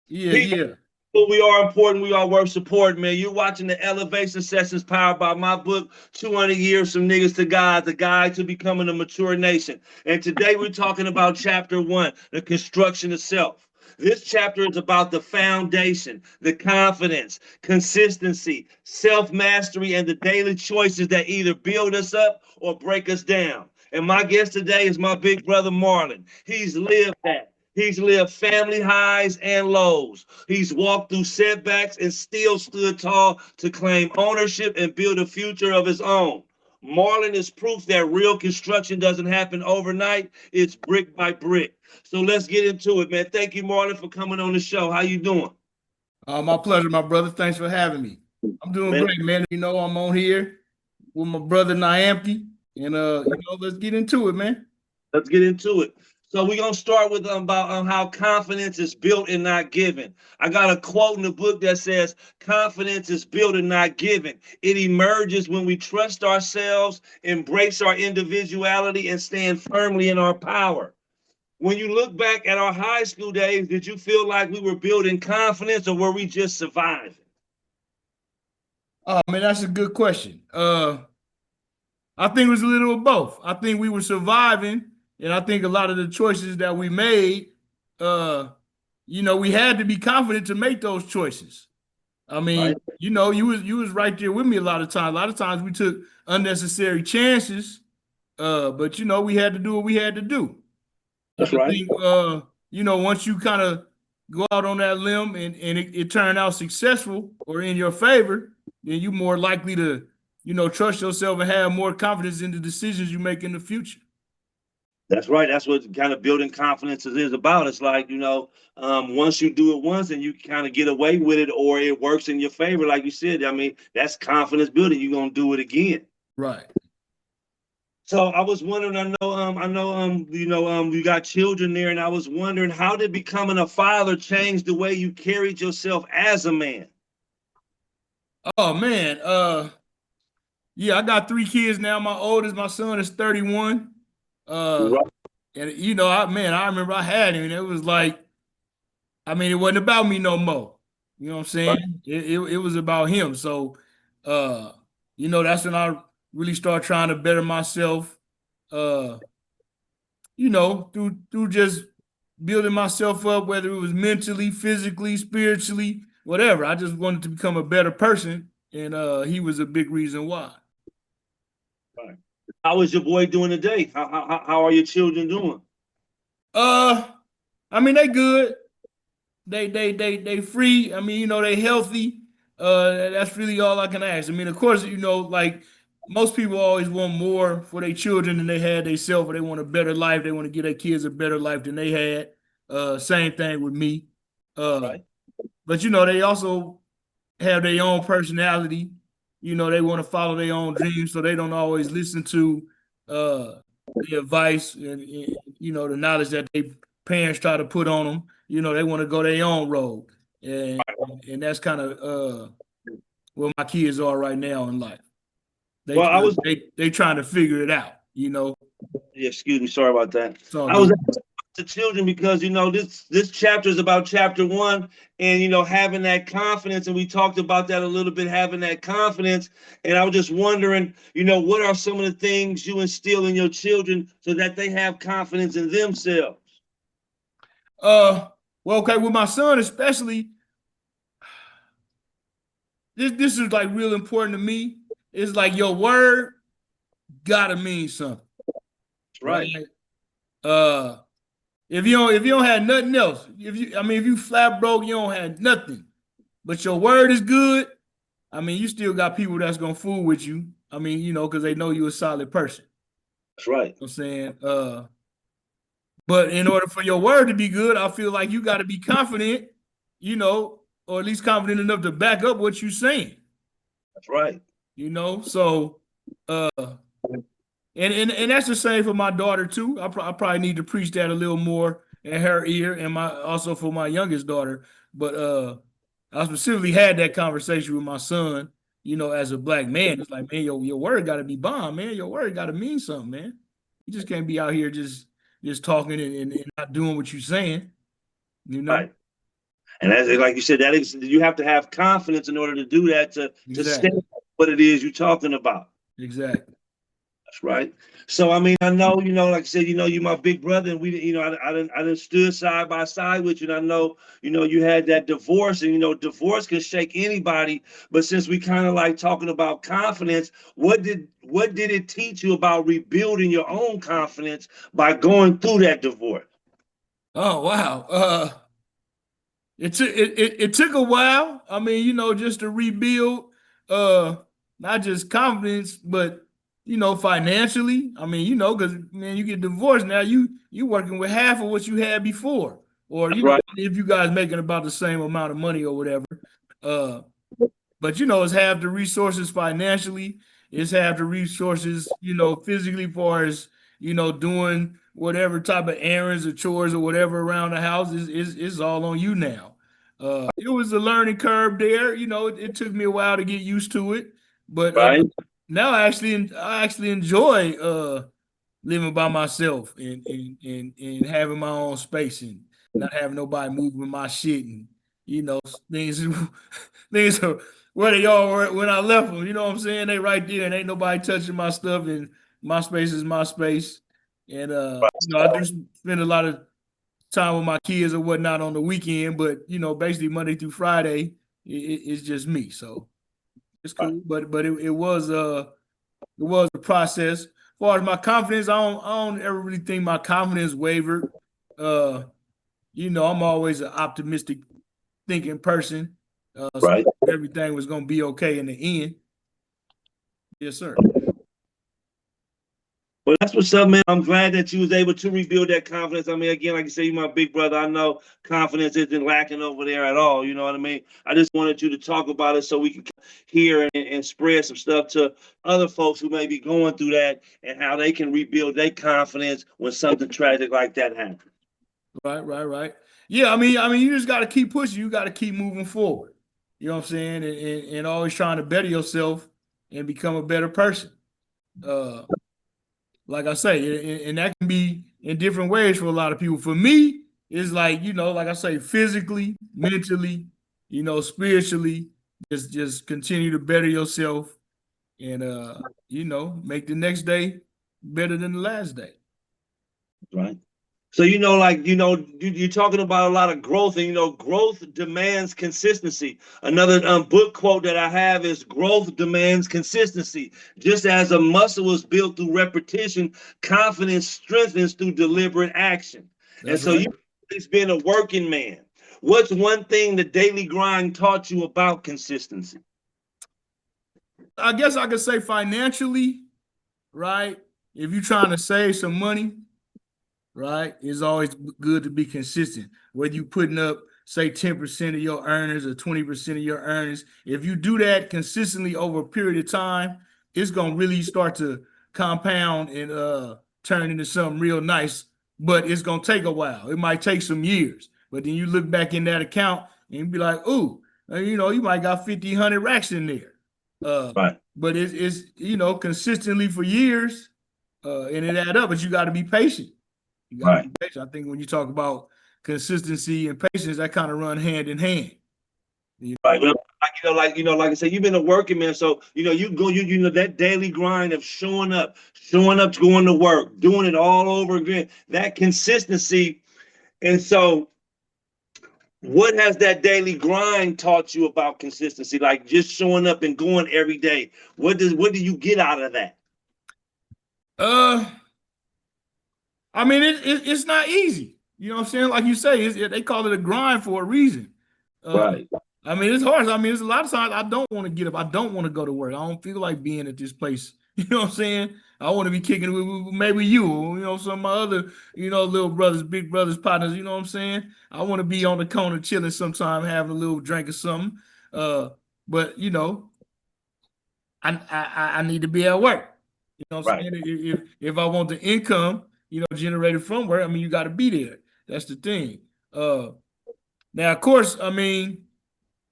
Yeah, People, yeah. we are important. We are worth supporting, man. You're watching the Elevation Sessions powered by my book, 200 Years from Niggas to God, the guide to becoming a mature nation. And today we're talking about chapter 1, the construction of self. This chapter is about the foundation, the confidence, consistency, self mastery, and the daily choices that either build us up or break us down. And my guest today is my big brother Marlon. He's lived that. He's lived family highs and lows. He's walked through setbacks and still stood tall to claim ownership and build a future of his own. Marlon is proof that real construction doesn't happen overnight. It's brick by brick. So let's get into it, man. Thank you, Marlon, for coming on the show. How you doing? My pleasure, my brother. Thanks for having me. I'm doing Man, great, man. I'm on here with my brother Nyampi, and let's get into it, man. let's get into it. So we're gonna start with about how confidence is built and not given. I got a quote in the book that says, "Confidence is built and not given. It emerges when we trust ourselves, embrace our individuality, and stand firmly in our power." When you look back at our high school days, did you feel like we were building confidence, or were we just surviving? Oh man, that's a good question. I think it was a little of both. I think we were surviving, and I think a lot of the choices that we made, uh, we had to be confident to make those choices. I Right. mean, you was right there with me a lot of times. A lot of times we took unnecessary chances, but we had to do what we had to do. And That's I right. think once you kind of go out on that limb and it turned out successful or in your favor, then you're more likely to, trust yourself and have more confidence in the decisions you make in the future. That's right. That's what kind of building confidence is about. It's like, once you do it once and you kind of get away with it or it works in your favor, like you said, I mean, that's confidence building. You're gonna do it again. Right. So I was wondering, you got children there, and I was wondering, how did becoming a father change the way you carried yourself as a man? Oh man. Yeah, I got 3 kids now. My son is 31. Uh Right. and I remember I had him and it was like, I mean, it wasn't about me no more. You know what I'm Right. saying? It was about him. So uh, that's when I really start trying to better myself, uh, through just building myself up, whether it was mentally, physically, spiritually, whatever. I just wanted to become a better person, and he was a big reason why. Right. How is your boy doing today? How are your children doing? Uh, I mean, they good. They free. I mean, they healthy. That's really all I can ask. I mean, of course, like most people always want more for their children than they had themselves, or they want a better life. They want to give their kids a better life than they had. Same thing with me. Uh, Right. but they also have their own personality. They want to follow their own dreams, so they don't always listen to uh the advice and the knowledge that their parents try to put on them. They want to go their own road, and and that's kind of where my kids are right now in life. They Well, I trying was they trying to figure it out. Yeah, excuse me, sorry about that. It's all I was good. asking about the children because this chapter is about chapter 1, and having that confidence, and we talked about that a little bit, having that confidence. And I was just wondering, what are some of the things you instill in your children so that they have confidence in themselves? Uh, well, okay, with my son especially, this is like real important to me. It's like your word gotta mean something, That's right. right? Uh, if you don't have nothing else, if you flat broke, you don't have nothing, but your word is good. I mean, you still got people that's gonna fool with you. I mean, because they know you're a solid person. That's right. You know what I'm saying, but in order for your word to be good, I feel like you got to be confident, or at least confident enough to back up what you're saying. That's right. So uh, and that's the same for my daughter too. I probably need to preach that a little more in her ear, and my also for my youngest daughter. But I specifically had that conversation with my son. As a black man, it's like, man, your word got to be bomb, man. Your word got to mean something, man. You just can't be out here just talking and not doing what you're saying. You know. Right. And as like you said, that is, you have to have confidence in order to do that, to Exactly. stand what it is you're talking about. Exactly. That's right. So I mean, I know, like I said, you my big brother, and we, I done stood side by side with you, and I know, you had that divorce, and divorce can shake anybody. But since we kind of like talking about confidence, what did it teach you about rebuilding your own confidence by going through that divorce? Oh wow. It took a while. I mean, just to rebuild, not just confidence, but financially. I mean, because man, you get divorced now, you working with half of what you had before, or That's right. if you guys making about the same amount of money or whatever. Uh, but it's half the resources financially, it's half the resources, physically, far as doing whatever type of errands or chores or whatever around the house is all on you now. It was a learning curve there. It took me a while to get used to it, but Right. now I actually enjoy living by myself and having my own space and not having nobody moving my shit and things things are where they all were when I left them. You know what I'm saying? They right there and ain't nobody touching my stuff and my space is my space. And I do spend a lot of time with my kids or whatnot on the weekend, but basically Monday through Friday, it's just me. So it's cool. But it was a process. As far as my confidence, I don't ever really think my confidence wavered. Uh, I'm always an optimistic thinking person. So Right. everything was gonna be okay in the end. Yes, sir. Well, that's what's up, man. I'm glad that you was able to rebuild that confidence. I mean, again, like you say, you my big brother. I know confidence isn't lacking over there at all. You know what I mean? I just wanted you to talk about it so we can hear and spread some stuff to other folks who may be going through that and how they can rebuild their confidence when something tragic like that happens. Right, right, right. Yeah, I mean, you just got to keep pushing. You got to keep moving forward. You know what I'm saying? And always trying to better yourself and become a better person. Uh, like I say, and that can be in different ways for a lot of people. For me, it's like like I say, physically, mentally, spiritually. Just continue to better yourself and make the next day better than the last day. Right. So you're talking about a lot of growth, and growth demands consistency. Another book quote that I have is growth demands consistency. Just as a muscle is built through repetition, confidence strengthens through deliberate action. And That's so right. you've always been a working man. What's one thing the daily grind taught you about consistency? I guess I could say financially, right? If you're trying to save some money, right? It's always good to be consistent. Whether you putting up, say, 10% of your earnings or 20% of your earnings, if you do that consistently over a period of time, it's gonna really start to compound and turn into something real nice. But it's gonna take a while. It might take some years. But then you look back in that account and you be like, ooh, you might got 50, 100 racks in there. Uh, Right. but it's consistently for years, and it add up. But you got to be patient. You got to Right. be patient. I think when you talk about consistency and patience, that kind of run hand in hand. You Right. Well, like I said, you've been a working man. So, you go, that daily grind of showing up, going to work, doing it all over again, that consistency. And so, what has that daily grind taught you about consistency? Like just showing up and going every day. What do you get out of that? uh, I mean, it's not easy. You know what I'm saying? Like you say, they call it a grind for a reason. Uh, Right. I mean, it's hard. I mean, there's a lot of times I don't want to get up. I don't want to go to work. I don't feel like being at this place. You know what I'm saying? I want to be kicking it with maybe you, some of my other, little brothers, big brothers, partners. You know what I'm saying? I want to be on the corner chilling sometime, having a little drink or something. Uh, but I need to be at work. You know what I'm Right. saying? If I want the income, generated from work, I mean, you got to be there. That's the thing. Uh, Now, of course, I mean,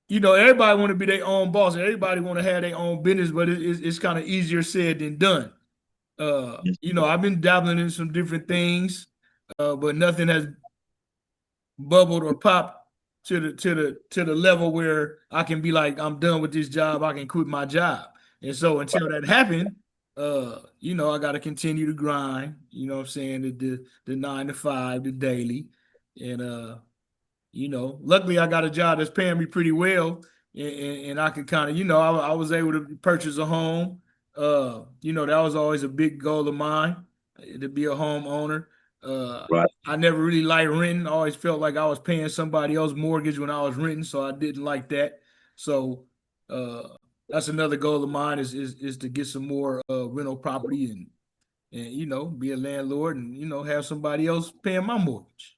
everybody want to be their own boss. Everybody want to have their own business, but it's kind of easier said than done. Yes. I've been dabbling in some different things, but nothing has bubbled or popped. to the level where I can be like, I'm done with this job, I can quit my job. And so until that happened, I got to continue to grind. You know what I'm saying? The 9 to 5, the daily, and luckily I got a job that's paying me pretty well, and I could kind of, I was able to purchase a home. That was always a big goal of mine, to be a homeowner. Uh, Right. I never really liked renting. I always felt like I was paying somebody else's mortgage when I was renting, so I didn't like that. So uh, that's another goal of mine is to get some more rental property and be a landlord and have somebody else paying my mortgage.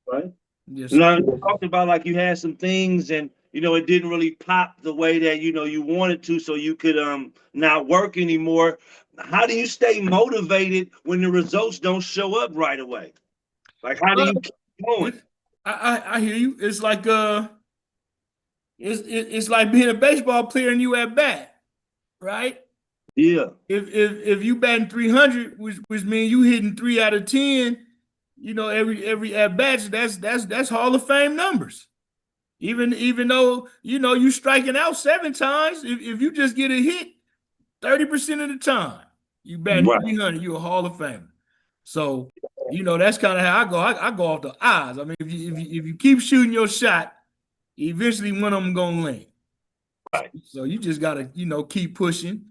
Right. Yes, sir. Now you talked about like you had some things and it didn't really pop the way that you wanted to, so you could not work anymore. How do you stay motivated when the results don't show up right away? Like how do Uh, you keep going? I hear you. It's like it's like being a baseball player and you at bat, right? Yeah. If you batting 300, which means you hitting 3 out of 10, every at bats, that's Hall of Fame numbers. Even though you striking out 7 times, if you just get a hit 30% of the time, you batting Right. 300, you're a Hall of Famer. So that's kind of how I go. I go off the eyes. I mean, if you keep shooting your shot, eventually one of them gonna land. Right. So you just gotta, keep pushing,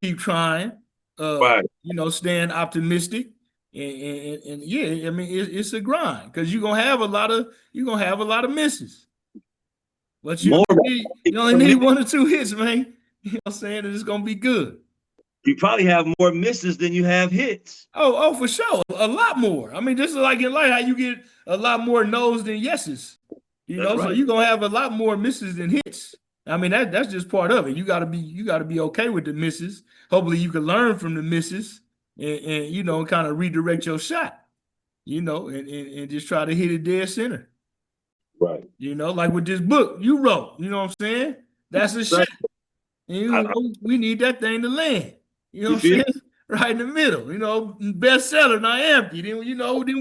keep trying, Right. staying optimistic, and yeah, I mean it's a grind because you're gonna have a lot of misses, but More you only need 1 or 2 hits, man. You know what I'm saying? And it's gonna be good. you probably have more misses than you have hits. Oh, for sure, a lot more. I mean, just like in life, how you get a lot more no's than yeses. That's So right. you're gonna have a lot more misses than hits. I mean, that's just part of it. You gotta be okay with the misses. Hopefully you can learn from the misses and kind of redirect your shot, and just try to hit it dead center. Right. Like with this book you wrote, you know what I'm saying? That's a shot. Right. And I, we need that thing to land. You know you what I'm feel saying? Right in the middle. Bestseller, not empty. Then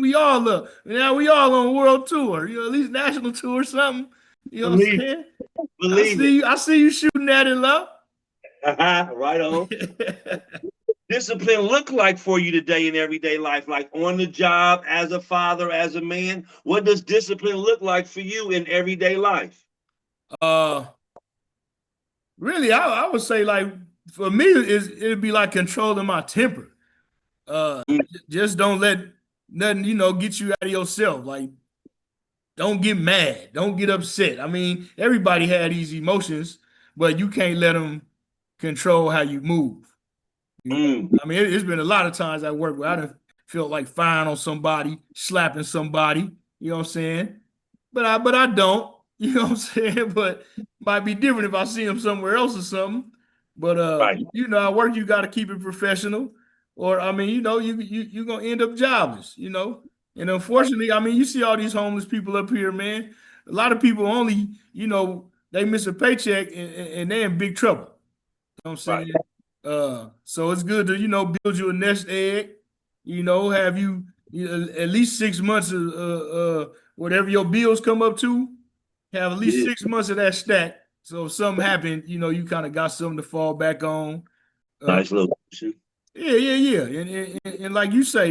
we all up. Now we all on world tour. At least national tour or something. You know what I'm believe saying? I believe it. see you. I see you shooting that in love. Right on. Discipline look like for you today in everyday life, like on the job, as a father, as a man? What does discipline look like for you in everyday life? uh, really, I would say like for me, it'd be like controlling my temper. Uh, Mm, just don't let nothing get you out of yourself. Like don't get mad. Don't get upset. I mean, everybody had these emotions, but you can't let them control how you move. mm, I mean, it's been a lot of times at work where I done felt like firing on somebody, slapping somebody. You know what I'm saying? But I don't. You know what I'm saying? But might be different if I see him somewhere else or something. But right, at work you got to keep it professional, or I mean, you're gonna end up jobless. And unfortunately, I mean, you see all these homeless people up here, man. A lot of people only, they miss a paycheck and they're in big trouble. You know what I'm right, saying? So it's good to, build you a nest egg, have at least 6 months of whatever your bills come up to, have at least yeah, 6 months of that stack. So if something happened, you kind of got something to fall back on. Uh, nice little question. yeah, yeah, yeah. And like you say,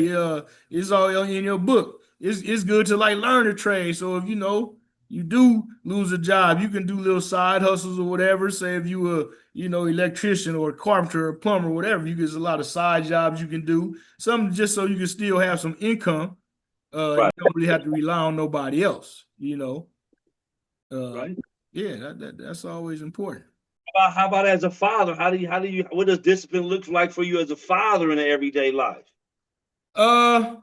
it's all in your book. It's good to like learn a trade. So if you do lose a job, you can do little side hustles or whatever. Say if you were, electrician or a carpenter or plumber or whatever, you get a lot of side jobs you can do. Something just so you can still have some income. You Right, don't really have to rely on nobody else. Uh, right. yeah, that's always important. How about as a father? How do you what does discipline look like for you as a father in the everyday life? Uh,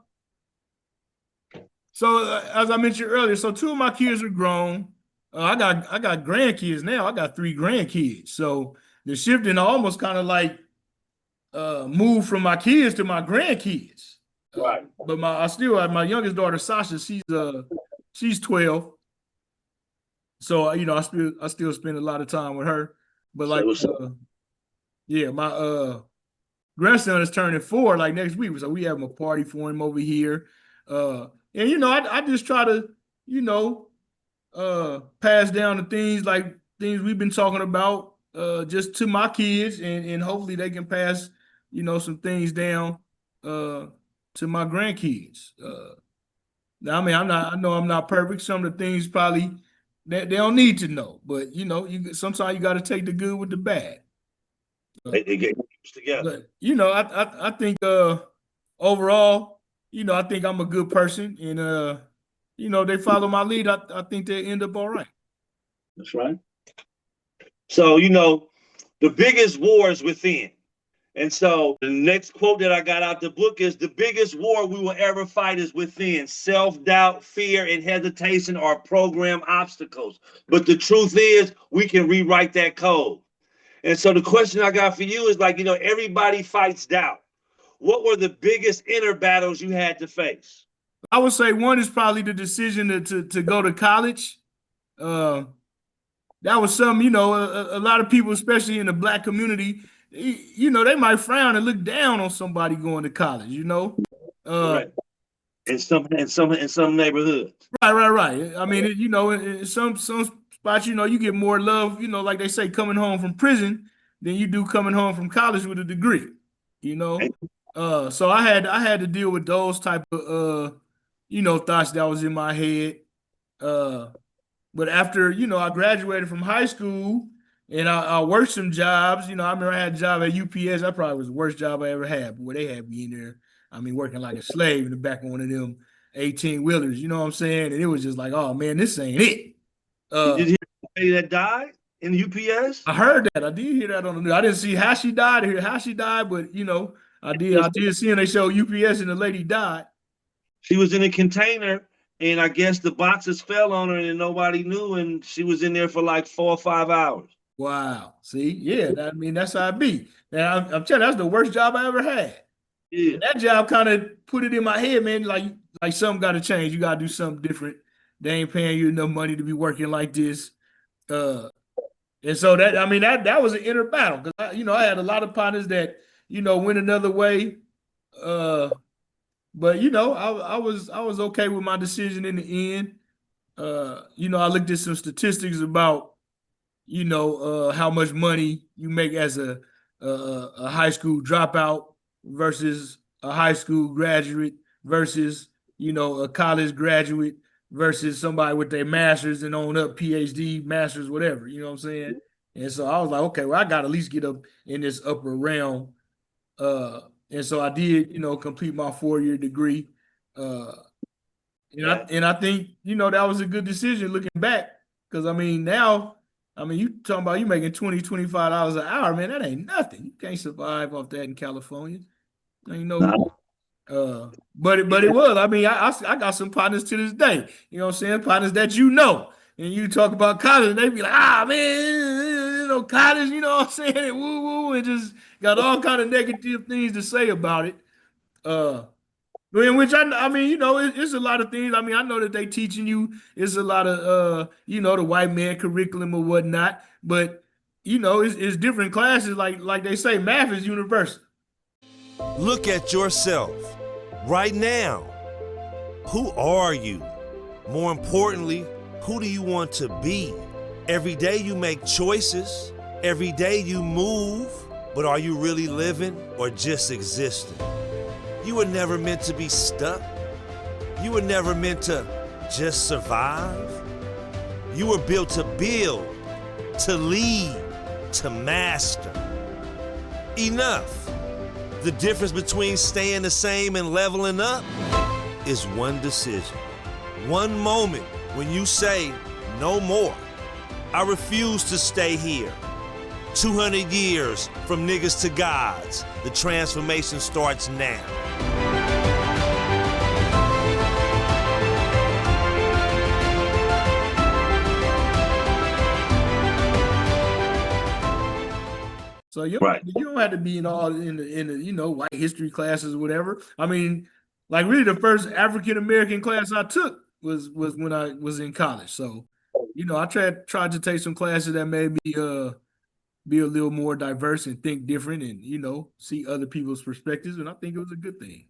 So as I mentioned earlier, so 2 of my kids are grown. I got grandkids now. I got 3 grandkids. So the shifting almost kind of like moved from my kids to my grandkids. Right. But I still have my youngest daughter Sasha. She's 12. So I still spend a lot of time with her. But So like what's up? yeah, my grandson is turning 4 like next week. So we have a party for him over here. And I just try to, you know, pass down the things like things we've been talking about just to my kids, and hopefully they can pass, some things down to my grandkids. I mean, I know I'm not perfect. Some of the things probably they don't need to know, but sometimes you got to take the good with the bad. They get used together. But I think overall, I think I'm a good person, and they follow my lead. I think they end up all right. That's right. So, the biggest war is within. And so the next quote that I got out the book is the biggest war we will ever fight is within. Self-doubt, fear, and hesitation are program obstacles. But the truth is we can rewrite that code. And so the question I got for you is like, everybody fights doubt. What were the biggest inner battles you had to face? I would say one is probably the decision to go to college. Uh, that was something, a lot of people, especially in the Black community, they might frown and look down on somebody going to college. Correct. In some neighborhoods. Right. I mean, in some spots, you get more love, like they say, coming home from prison than you do coming home from college with a degree. So I had to deal with those type of thoughts that was in my head. But after, I graduated from high school and I worked some jobs. I remember I had a job at UPS. That probably was the worst job I ever had, where they had me in there. I mean, working like a slave in the back of one of them 18 wheelers, you know what I'm saying? And it was just like, oh man, this ain't it. Did you hear somebody that died in UPS? I heard that. I did hear that on the news. I didn't see how she died or hear how she died, but I did see, and they showed UPS and the lady died. She was in a container, and I guess the boxes fell on her and nobody knew, and she was in there for like 4 or 5 hours. Wow. See, yeah, that's how it be. Now I'm telling you, that's the worst job I ever had. Yeah. And that job kind of put it in my head, man. Like something got to change. You got to do something different. They ain't paying you enough money to be working like this. And so that was an inner battle, because I had a lot of partners that went another way. But I was okay with my decision in the end. I looked at some statistics about how much money you make as a high school dropout versus a high school graduate versus a college graduate versus somebody with their master's and on up, PhD, master's, whatever. You know what I'm saying? And so I was like, okay, well, I got to at least get up in this upper realm. And so I did, complete my 4-year degree. And I think, that was a good decision looking back. Because now, you talking about you making $20-$25 an hour, man, that ain't nothing. You can't survive off that in California. Ain't no way. But it was. I got some partners to this day. You know what I'm saying? Partners that and you talk about college, and they be like, man, college, you know what I'm saying? And woo woo, and just got all kind of negative things to say about it. In which it's a lot of things. I know that they teaching you. It's a lot of the white man curriculum or whatnot. But it's different classes. Like they say, math is universal. Look at yourself right now. Who are you? More importantly, who do you want to be? Every day you make choices. Every day you move. But are you really living or just existing? You were never meant to be stuck. You were never meant to just survive. You were built to build, to lead, to master. Enough. The difference between staying the same and leveling up is one decision. One moment when you say, no more. I refuse to stay here. 200 years from niggas to gods. The transformation starts now. So you don't have to be in the white history classes or whatever. Like really the first African American class I took was when I was in college. So, I tried to take some classes that made me be a little more diverse and think different and see other people's perspectives, and I think it was a good thing.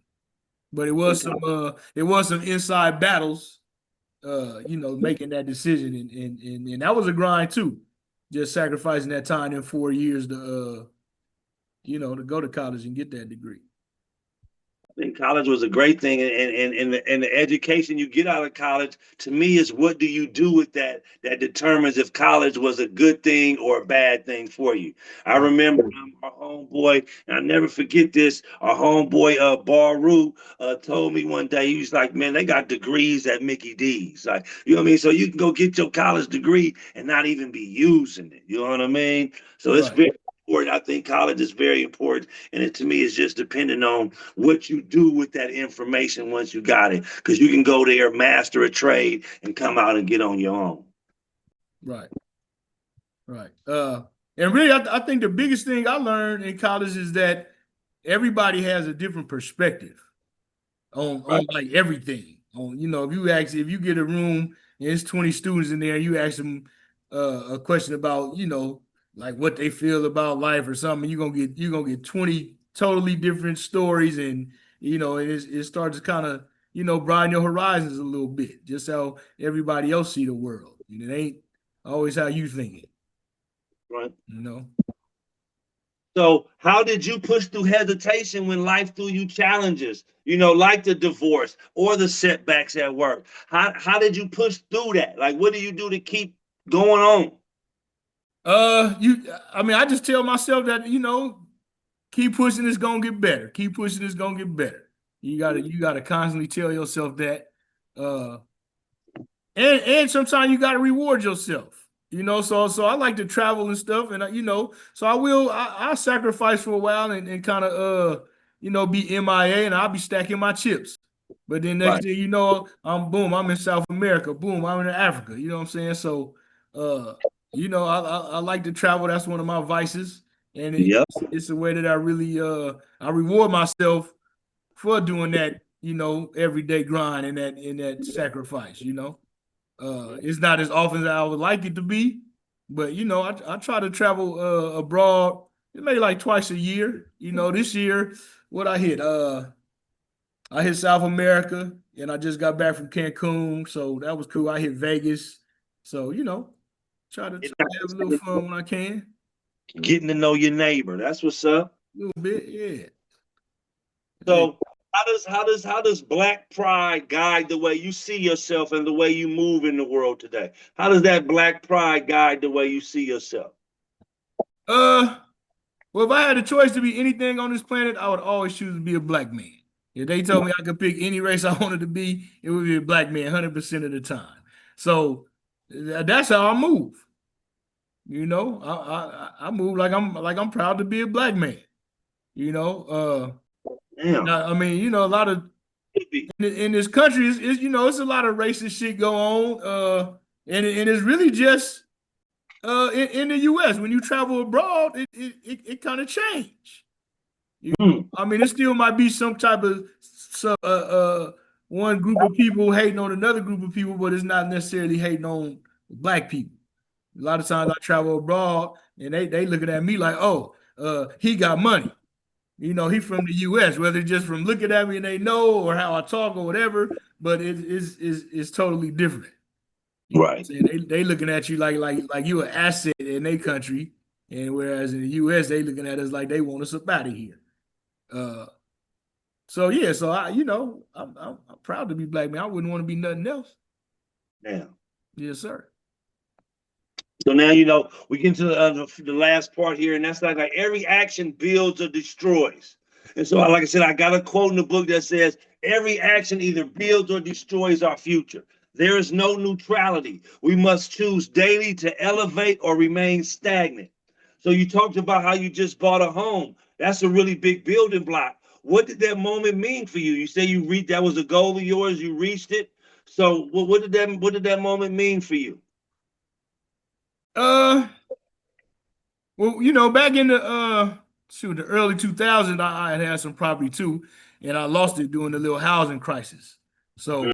But it was some inside battles making that decision, and that was a grind too, just sacrificing that time in 4 years to go to college and get that degree. I think college was a great thing, and the education you get out of college, to me, is what do you do with that determines if college was a good thing or a bad thing for you. I remember our homeboy, and I never forget this. Our homeboy Baru told me one day, he was like, "Man, they got degrees at Mickey D's, like, you know what I mean? So you can go get your college degree and not even be using it. You know what I mean? So it's very important. I think college is very important, and it to me is just depending on what you do with that information once you got it, because you can go there, master a trade, and come out and get on your own. Right. And really, I think the biggest thing I learned in college is that everybody has a different perspective on like everything. If you get a room and it's 20 students in there, you ask them a question about like what they feel about life or something, you're gonna get 20 totally different stories, and it starts to kind of broaden your horizons a little bit, just how everybody else see the world. It ain't always how you think it. Right. So how did you push through hesitation when life threw you challenges, like the divorce or the setbacks at work? How did you push through that? Like, what do you do to keep going on? I just tell myself that, keep pushing, it's gonna get better. Keep pushing, it's gonna get better. You gotta constantly tell yourself that. And sometimes you gotta reward yourself. So I like to travel and stuff, and so I'll sacrifice for a while and kind of be MIA, and I'll be stacking my chips. But then next thing you know, I'm in South America, boom, I'm in Africa. You know what I'm saying? So I like to travel. That's one of my vices. And it's a way that I really I reward myself for doing that, everyday grind and that sacrifice, It's not as often as I would like it to be, but I try to travel abroad maybe like twice a year. This year, what I hit South America, and I just got back from Cancun, so that was cool. I hit Vegas. So, try to have a little fun when I can. Getting to know your neighbor. That's what's up. A little bit, yeah. So how does Black pride guide the way you see yourself and the way you move in the world today? How does that Black pride guide the way you see yourself? Well, if I had a choice to be anything on this planet, I would always choose to be a black man. If they told me I could pick any race I wanted to be, it would be a black man 100% of the time. So that's how I move. I move like I'm proud to be a black man. A lot of in this country is it's a lot of racist shit go on. And it's really just in the US. When you travel abroad, it kind of change. It still might be some type of one group of people hating on another group of people, but it's not necessarily hating on black people. A lot of times I travel abroad and they looking at me like, oh, he got money. He from the US, whether just from looking at me and they know, or how I talk or whatever, but it's totally different. Right. They looking at you like you an asset in their country, and whereas in the US they looking at us like they want us up out of here. So I'm proud to be black, man. I wouldn't want to be nothing else. Yeah. Yes, sir. So now, we get into the last part here, and that's like every action builds or destroys. And so, like I said, I got a quote in the book that says, every action either builds or destroys our future. There is no neutrality. We must choose daily to elevate or remain stagnant. So you talked about how you just bought a home. That's a really big building block. What did that moment mean for you? You say that was a goal of yours, you reached it. So what did that moment mean for you? Well, back in the early 2000s, I had some property too, and I lost it during the little housing crisis. So,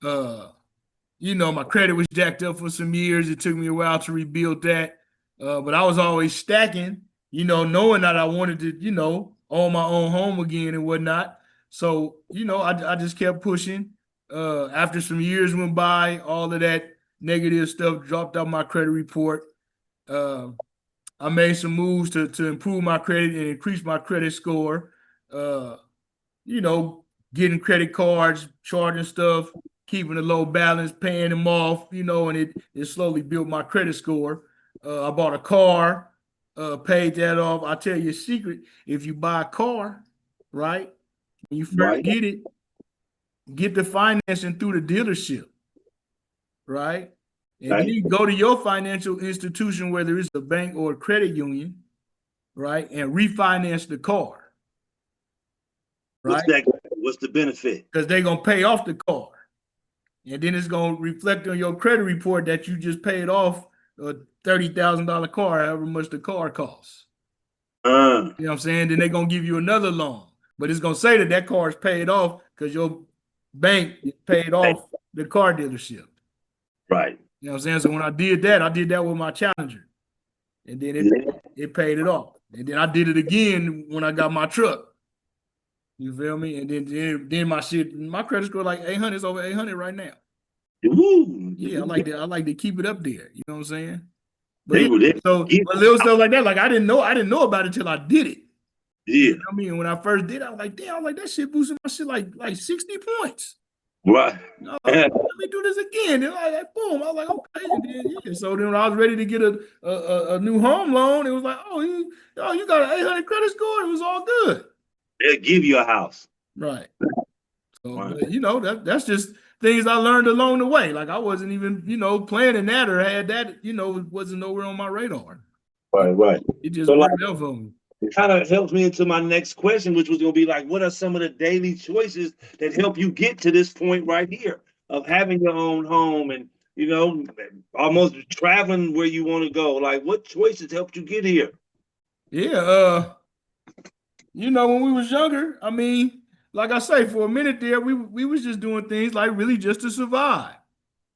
my credit was jacked up for some years. It took me a while to rebuild that, but I was always stacking, knowing that I wanted to, own my own home again and whatnot. So, I just kept pushing. After some years went by, all of that negative stuff dropped out my credit report. I made some moves to improve my credit and increase my credit score. Uh, you know, getting credit cards, charging stuff, keeping a low balance, paying them off, and it slowly built my credit score. I bought a car, paid that off. I'll tell you a secret. If you buy a car, right, when you first get it, get the financing through the dealership, right? And then you go to your financial institution, whether it's a bank or a credit union, right, and refinance the car. Right? What's the benefit? Because they're going to pay off the car. And then it's going to reflect on your credit report that you just paid off a $30,000 car, however much the car costs. You know what I'm saying? Then they're going to give you another loan. But it's going to say that car is paid off because your bank paid off the car dealership. Right. You know what I'm saying? So when I did that with my Challenger. And then it paid it off. And then I did it again when I got my truck. You feel me? And then my credit score like 800, is over 800 right now. Ooh. Yeah, I like to keep it up there. You know what I'm saying? But little stuff like that, like I didn't know about it till I did it. Yeah. You know what I mean? When I first did it, I was like, damn, that shit boosted my shit like 60 points. Right. Let me do this again. And like boom. I was like, okay. And then, yeah. So then when I was ready to get a new home loan, it was like, you got an 800 credit score. It was all good. They'll give you a house. Right. So, but, that's just things I learned along the way. Like I wasn't even, planning that or had that, it wasn't nowhere on my radar. Right. It just worked out for me. It kind of helps me into my next question, which was going to be like, what are some of the daily choices that help you get to this point right here of having your own home and, almost traveling where you want to go? Like, what choices helped you get here? Yeah. When we was younger, I mean, like I say, for a minute there, we was just doing things like really just to survive.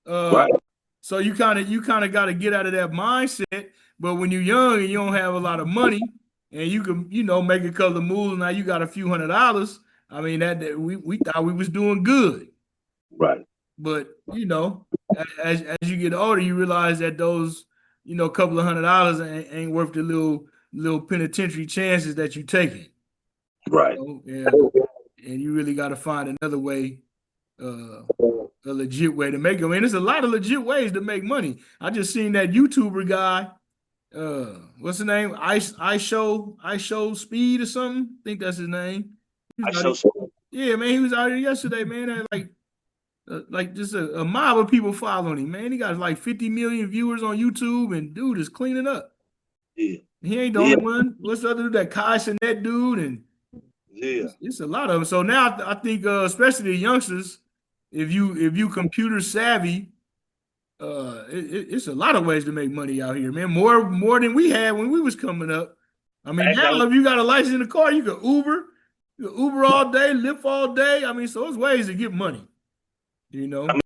Right. So you kind of got to get out of that mindset. But when you're young and you don't have a lot of money, and you can, make a couple of moves, now you got a few $100s. I mean, that we thought we was doing good. Right. But as you get older, you realize that those, couple of $100s ain't worth the little penitentiary chances that you taking. Right. And you really got to find another way, a legit way to make it. I mean, there's a lot of legit ways to make money. I just seen that YouTuber guy. What's his name? I show Speed or something. I think that's his name. Yeah, man, he was out here yesterday, man. Like just a mob of people following him, man. He got like 50 million viewers on YouTube, and dude is cleaning up. Yeah. He ain't the only one. What's the other dude? That Kai Sinet dude, and it's a lot of them. So now I think, especially the youngsters, if you computer savvy, it's a lot of ways to make money out here, man. More than we had when we was coming up. I mean, now if you got a license in the car, you can Uber all day, Lyft all day. I mean, so there's ways to get money. I mean,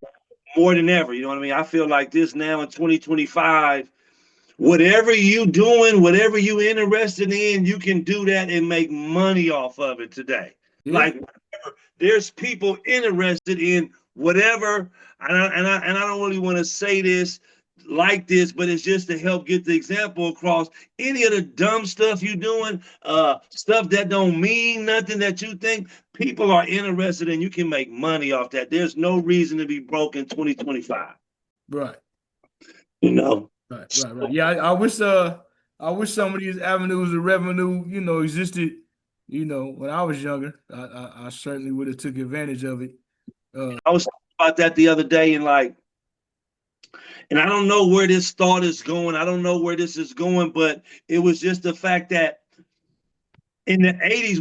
more than ever, you know what I mean? I feel like this now in 2025. Whatever you doing, whatever you interested in, you can do that and make money off of it today. Yeah. Like there's people interested in whatever, and I don't really want to say this like this, but it's just to help get the example across. Any of the dumb stuff you doing, stuff that don't mean nothing that you think people are interested in, you can make money off that. There's no reason to be broke in 2025. Right. Right. Yeah, I wish some of these avenues of revenue, existed, when I was younger. I certainly would have took advantage of it. I was talking about that the other day, and I don't know where this thought is going. I don't know where this is going, but it was just the fact that in the 80s,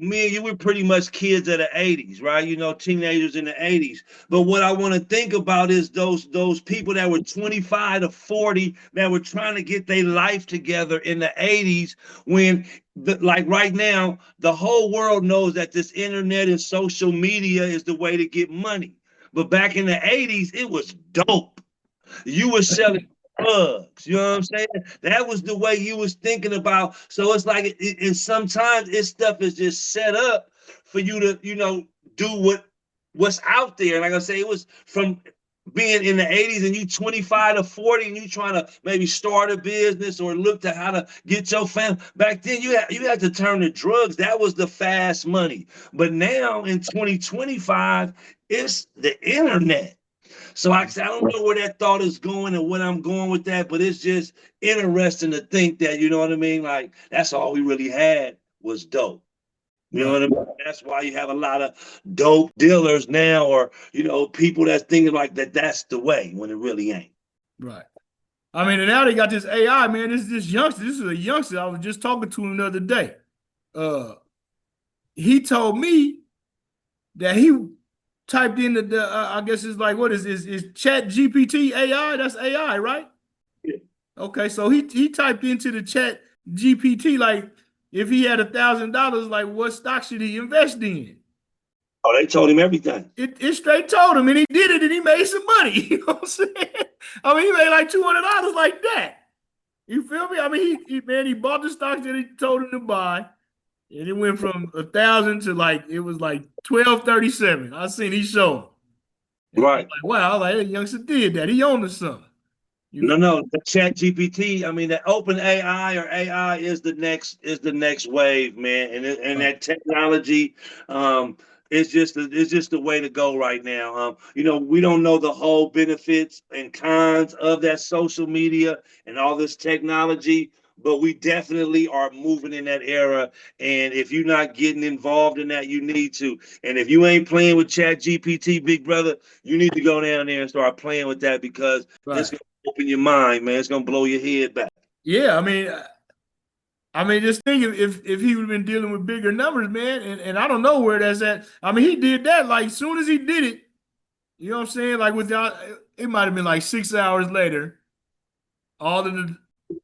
me and you were pretty much kids of the 80s, right? Teenagers in the 80s. But what I want to think about is those people that were 25 to 40 that were trying to get their life together in the 80s when, like right now, the whole world knows that this internet and social media is the way to get money. But back in the 80s, it was dope. You were selling drugs, you know what I'm saying? That was the way you was thinking about. So it's like, and sometimes this stuff is just set up for you to, do what what's out there. Like I say, it was from being in the 80s and you 25 to 40 and you trying to maybe start a business or look to how to get your family. Back then you had to turn to drugs. That was the fast money. But now in 2025, it's the internet. So I don't know where that thought is going and what I'm going with that, but it's just interesting to think that, you know what I mean? Like, that's all we really had was dope. You know what I mean? That's why you have a lot of dope dealers now, or, you know, people that's thinking like that's the way when it really ain't. Right. I mean, and now they got this AI, man. This youngster. This is a youngster. I was just talking to him the other day. He told me that he typed in the I guess it's like, what is Chat GPT AI? That's AI, right? Yeah. Okay, so he typed into the Chat GPT, like, if he had $1,000, like, what stock should he invest in? Oh, they told him everything. It straight told him, and he did it, and he made some money. You know what I'm saying? I mean, he made like $200 like that. You feel me? I mean, he bought the stocks that he told him to buy, and it went from 1,000 to like, it was like 1237. I seen he showed. Right. Like, wow, I was like, that youngster did that. He owned something. No, the Chat GPT. I mean, the open AI or AI is the next wave, man. And that technology, it's just the way to go right now. You know, we don't know the whole benefits and cons of that social media and all this technology, but we definitely are moving in that era. And if you're not getting involved in that, you need to. And if you ain't playing with Chat GPT, big brother, you need to go down there and start playing with that, because it's gonna open your mind, man. It's gonna blow your head back. Yeah, I mean, just think if he would have been dealing with bigger numbers, man, and I don't know where that's at. I mean, he did that like as soon as he did it. You know what I'm saying? Like, without, it might have been like 6 hours later, all of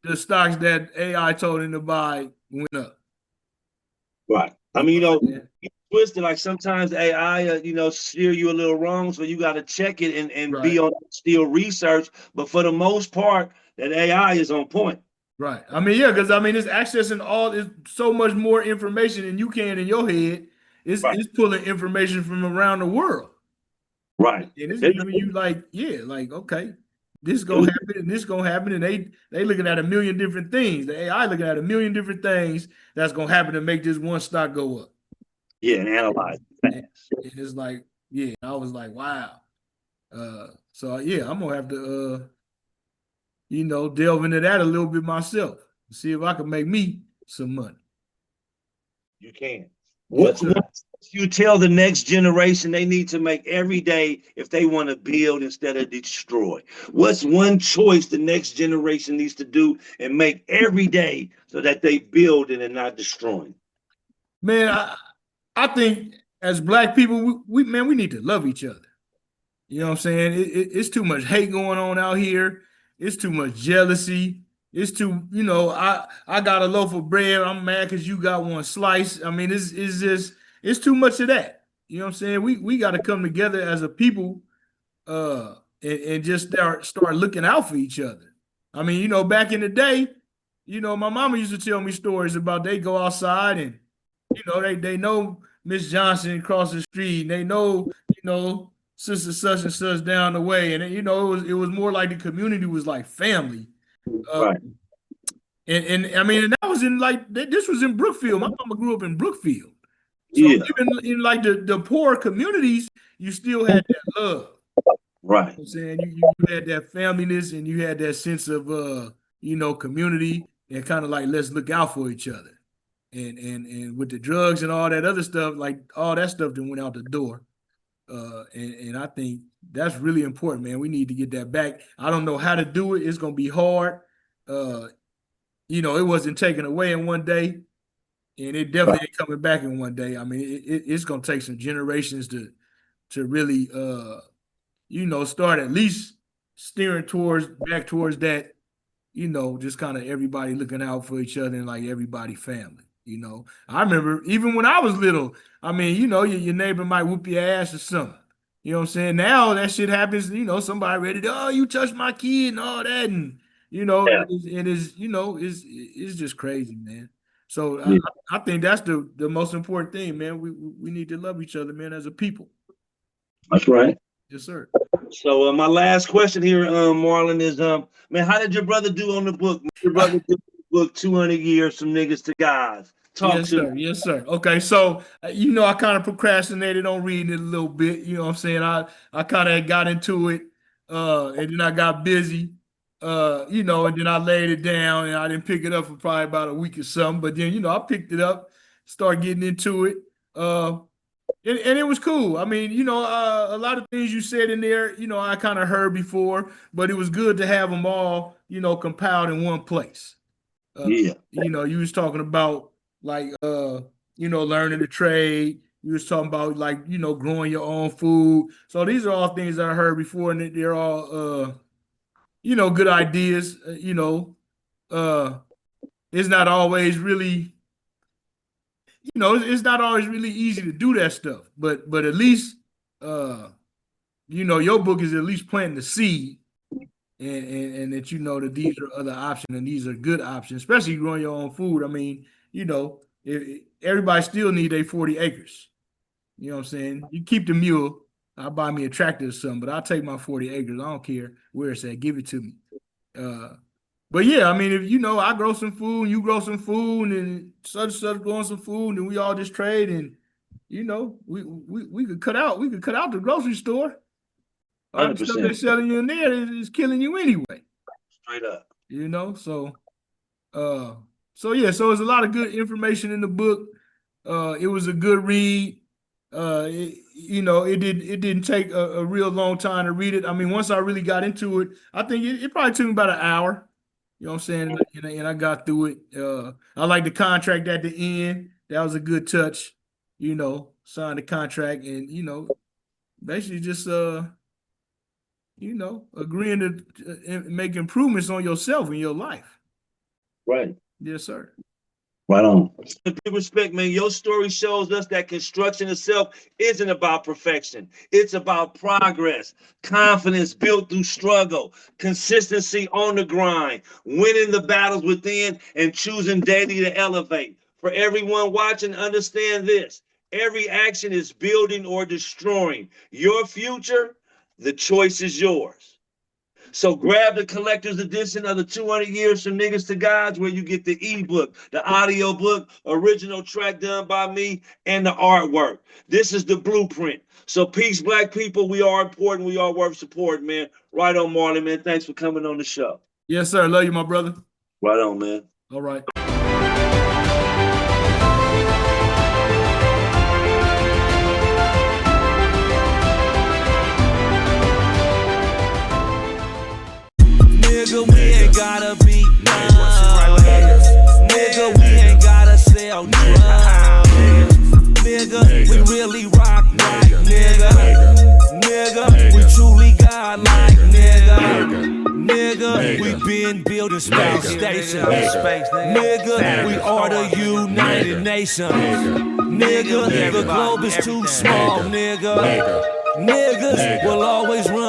the stocks that AI told him to buy went up. Right. I mean, you know, twisted. Like sometimes AI, you know, steer you a little wrong, so you got to check it and be on still research. But for the most part, that AI is on point. Right. I mean, yeah, because I mean, it's accessing it's so much more information than you can in your head. It's pulling information from around the world. Right. And it's giving you like, yeah, like, okay, this gonna happen and this gonna happen, and they looking at a million different things. The AI looking at a million different things that's gonna happen to make this one stock go up. Yeah, and analyze. And it's like, yeah, I was like, wow. So yeah, I'm gonna have to you know, delve into that a little bit myself, see if I can make me some money. You can. What's you tell the next generation they need to make every day if they want to build instead of destroy? What's one choice the next generation needs to do and make every day so that they build it and not destroying? Man, I think as Black people, we need to love each other. You know what I'm saying? It's too much hate going on out here. It's too much jealousy. It's too, you know, I got a loaf of bread. I'm mad because you got one slice. I mean, it's just, it's too much of that. You know what I'm saying? We got to come together as a people, and just start looking out for each other. I mean, you know, back in the day, you know, my mama used to tell me stories about they go outside and, you know, they know Miss Johnson across the street, and they know, you know, sister such and such down the way, and you know, it was more like the community was like family. Right. And I mean, and that was in like, this was in Brookfield. My mama grew up in Brookfield, so Yeah. even in like the poor communities, you still had that love. Right. You know what I'm saying, you had that familyness, and you had that sense of you know, community, and kind of like, let's look out for each other. And with the drugs and all that other stuff, like all that stuff that went out the door. And I think that's really important, man. We need to get that back. I don't know how to do it. It's gonna be hard. You know, it wasn't taken away in one day, and it definitely ain't coming back in one day. I mean, it's gonna take some generations to really you know, start at least steering back towards that, you know, just kind of everybody looking out for each other and like everybody family. You know, I remember even when I was little, I mean, you know, your neighbor might whoop your ass or something. You know what I'm saying? Now that shit happens, you know, somebody ready to, oh, you touched my kid and all that. And, you know, it is, you know, it's just crazy, man. So I think that's the most important thing, man. We need to love each other, man, as a people. That's right. Yes, sir. So my last question here, Marlon, is man, how did your brother do on the book? Your brother did the book 200 years from niggas to guys. Talk Yes, to sir. me. Yes, sir. Okay, so you know, I kind of procrastinated on reading it a little bit. You know what I'm saying? I kind of got into it, and then I got busy, you know, and then I laid it down, and I didn't pick it up for probably about a week or something. But then, you know, I picked it up, started getting into it, and it was cool. I mean, you know, a lot of things you said in there, you know, I kind of heard before, but it was good to have them all, you know, compiled in one place. Yeah. You know, you was talking about like you know, learning to trade. You was talking about like, you know, growing your own food. So these are all things that I heard before, and they're all you know, good ideas. You know, uh it's not always really, you know, it's not always really easy to do that stuff. But at least uh, you know, your book is at least planting the seed, and that you know that these are other options and these are good options, especially growing your own food. I mean, you know, everybody still need a 40 acres. You know what I'm saying? You keep the mule. I'll buy me a tractor or something, but I'll take my 40 acres. I don't care where it's at. Give it to me. Uh, but yeah, I mean, if you know, I grow some food, you grow some food, and such growing some food, and we all just trade, and you know, we could cut out the grocery store. All the stuff 100%. they're selling you in there is killing you anyway. Straight up. You know, uh so yeah, so there's a lot of good information in the book. It was a good read. You know, it didn't take a real long time to read it. I mean, once I really got into it, I think it probably took me about an hour. You know what I'm saying? And I got through it. I like the contract at the end. That was a good touch. You know, signed the contract and you know, basically just you know, agreeing to make improvements on yourself in your life. Right. Yes, sir. Right on. In big respect, man, your story shows us that construction itself isn't about perfection. It's about progress, confidence built through struggle, consistency on the grind, winning the battles within, and choosing daily to elevate. For everyone watching, understand this. Every action is building or destroying. Your future, the choice is yours. So grab the collector's edition of the 200 Years from Niggas to Gods, where you get the ebook, the audiobook, original track done by me, and the artwork. This is the blueprint. So peace, black people. We are important. We are worth supporting, man. Right on, Marlon, man. Thanks for coming on the show. Yes, sir. Love you, my brother. Right on, man. All right. Nigga, we ain't gotta be nice. Nigga, we ain't gotta sell drugs. Nigga, we really rock right, nigga. Nigga, we truly godlike, nigga. Nigga, we been building space stations. Nigga, we are the United Nations. Nigga, the globe is too small, nigga. Niggas will always run